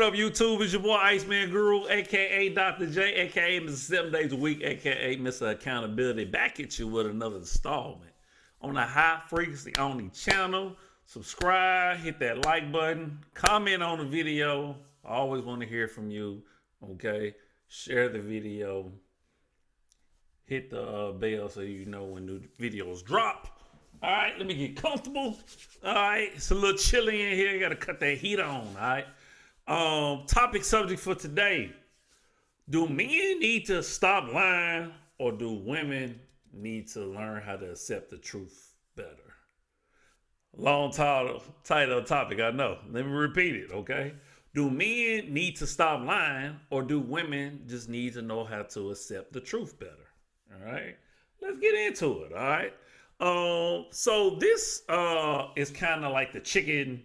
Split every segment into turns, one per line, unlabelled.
up, YouTube? It's your boy Iceman Guru, aka Dr. J, aka Mr. 7 Days a Week, aka Mr. Accountability, back at you with another installment on a high frequency only channel. Subscribe, hit that like button, comment on the video. I always want to hear from you. Okay, share the video, hit the bell so you know when new videos drop. All right, let me get comfortable. All right, it's a little chilly in here. Got to cut that heat on. All right. Topic subject for today: do men need to stop lying, or do women need to learn how to accept the truth better? Long title topic, I know. Let me repeat it, okay? Do men need to stop lying, or do women just need to know how to accept the truth better? All right, let's get into it. All right. So this is kind of like the chicken,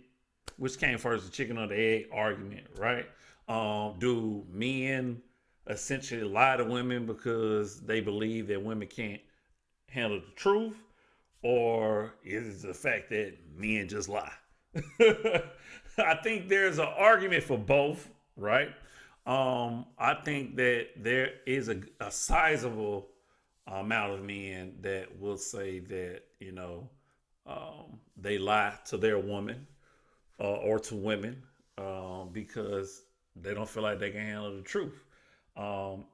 which came first, the chicken or the egg argument, right? Do men essentially lie to women because they believe that women can't handle the truth, or is it the fact that men just lie? I think there's an argument for both, right? I think that there is a sizable amount of men that will say that, they lie to their woman or to women because they don't feel like they can handle the truth. And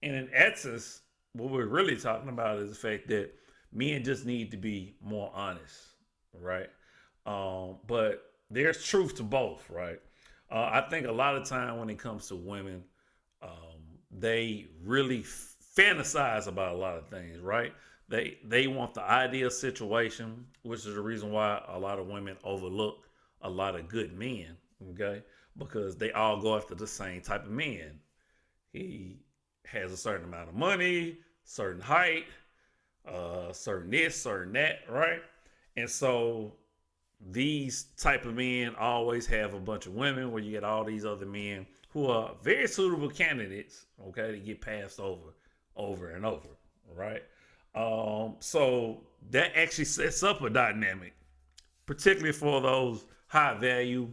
in essence, what we're really talking about is the fact that men just need to be more honest, right? But there's truth to both, right? I think a lot of time when it comes to women, they really fantasize about a lot of things, right? They want the ideal situation, which is the reason why a lot of women overlook a lot of good men, okay? Because they all go after the same type of man. He has a certain amount of money, certain height, certain this, certain that, right? And so these type of men always have a bunch of women where you get all these other men who are very suitable candidates, okay, to get passed over and over, right? So that actually sets up a dynamic, particularly for those high value,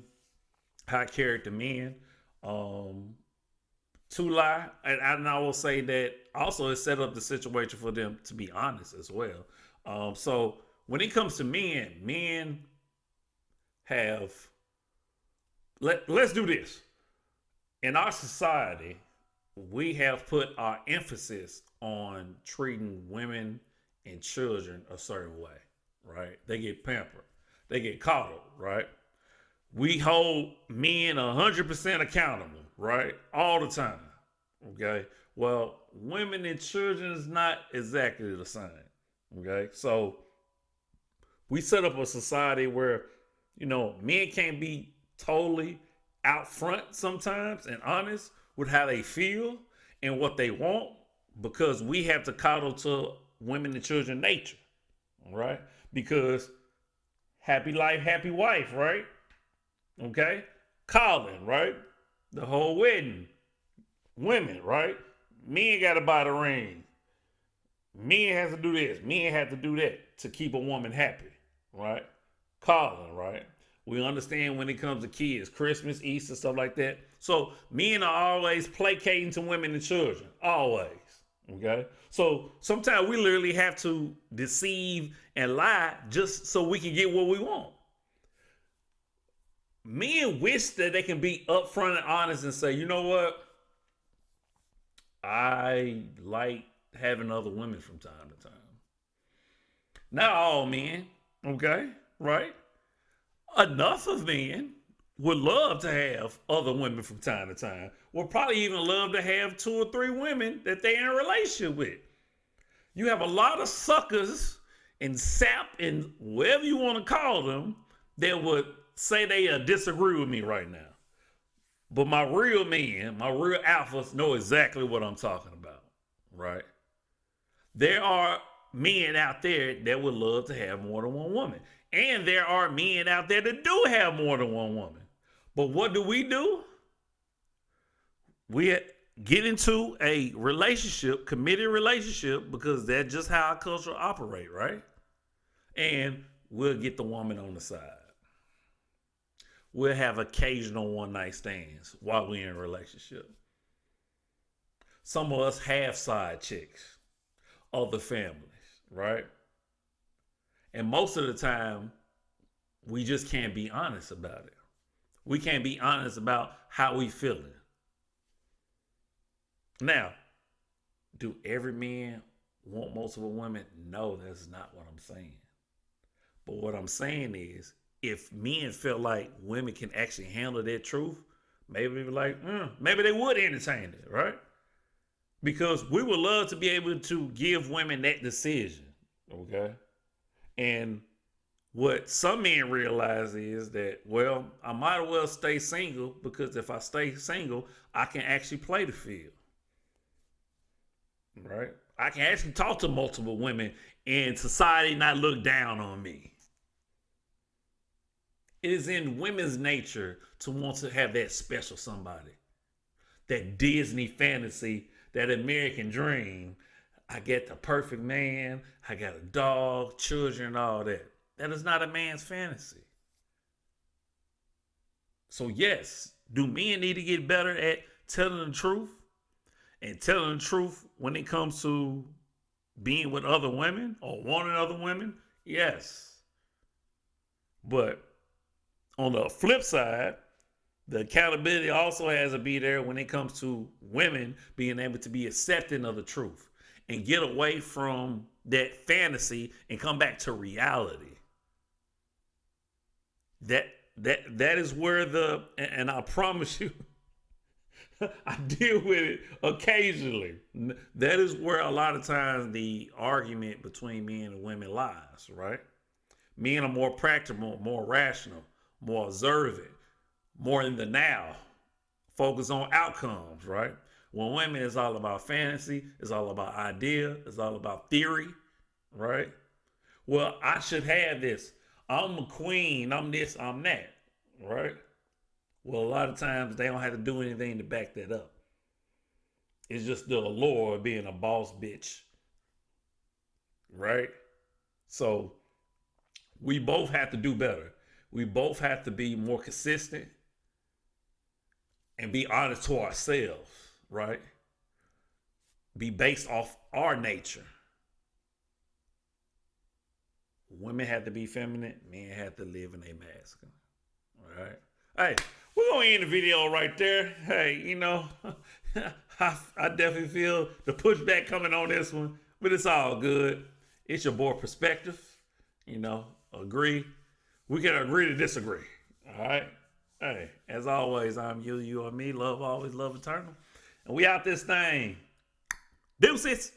high character men, to lie. And I will say that also it set up the situation for them to be honest as well. So when it comes to men have, let's do this. In our society, we have put our emphasis on treating women and children a certain way, right? They get pampered. They get coddled, right? We hold men 100% accountable, right? All the time, okay? Well, women and children is not exactly the same, okay? So we set up a society where, men can't be totally out front sometimes and honest with how they feel and what they want, because we have to coddle to women and children nature, right? Because happy life, happy wife, right? Okay? Calling, right? The whole wedding. Women, right? Men got to buy the ring. Men have to do this. Men have to do that to keep a woman happy, right? Calling, right? We understand when it comes to kids, Christmas, Easter, stuff like that. So men are always placating to women and children. Always. Okay? So sometimes we literally have to deceive and lie just so we can get what we want. Men wish that they can be upfront and honest and say, you know what? I like having other women from time to time. Not all men, okay? Right? Enough of men would love to have other women from time to time. Would probably even love to have 2 or 3 women that they're in a relationship with. You have a lot of suckers and sap and whatever you want to call them that would say they disagree with me right now. But my real men, my real alphas know exactly what I'm talking about, right? There are men out there that would love to have more than one woman. And there are men out there that do have more than one woman. But what do? We get into a relationship, committed relationship, because that's just how our culture operate, right? And we'll get the woman on the side. we'll have occasional one night stands while we're in a relationship. Some of us have side chicks, other families, right? And most of the time, we just can't be honest about it. We can't be honest about how we feeling. Now, do every man want multiple women? No, that's not what I'm saying. But what I'm saying is, if men felt like women can actually handle their truth, maybe they be like, maybe they would entertain it, right? Because we would love to be able to give women that decision, okay? And what some men realize is that, well, I might as well stay single because if I stay single, I can actually play the field, right? I can actually talk to multiple women and society not look down on me. It is in women's nature to want to have that special somebody, that Disney fantasy, that American dream. I get the perfect man, I got a dog, children, all that. That is not a man's fantasy. So, yes, do men need to get better at telling the truth? And telling the truth when it comes to being with other women or wanting other women? Yes. But on the flip side, the accountability also has to be there when it comes to women being able to be accepting of the truth and get away from that fantasy and come back to reality. That is where and I promise you, I deal with it occasionally. That is where a lot of times the argument between men and women lies, right? Men are more practical, more rational, more observant, more in the now, focus on outcomes, right? When women, it's all about fantasy, it's all about idea, it's all about theory, right? Well, I should have this. I'm a queen, I'm this, I'm that, right? Well, a lot of times they don't have to do anything to back that up. It's just the allure of being a boss bitch, right? So we both have to do better. We both have to be more consistent and be honest to ourselves, right? Be based off our nature. Women have to be feminine, men have to live in a masculine. All right. Hey, we're gonna end the video right there. Hey, I definitely feel the pushback coming on this one, but it's all good. It's your boy Perspective. Agree. We can agree to disagree. All right. Hey, as always, I'm you are me. Love always, love eternal. And we out this thing. Deuces.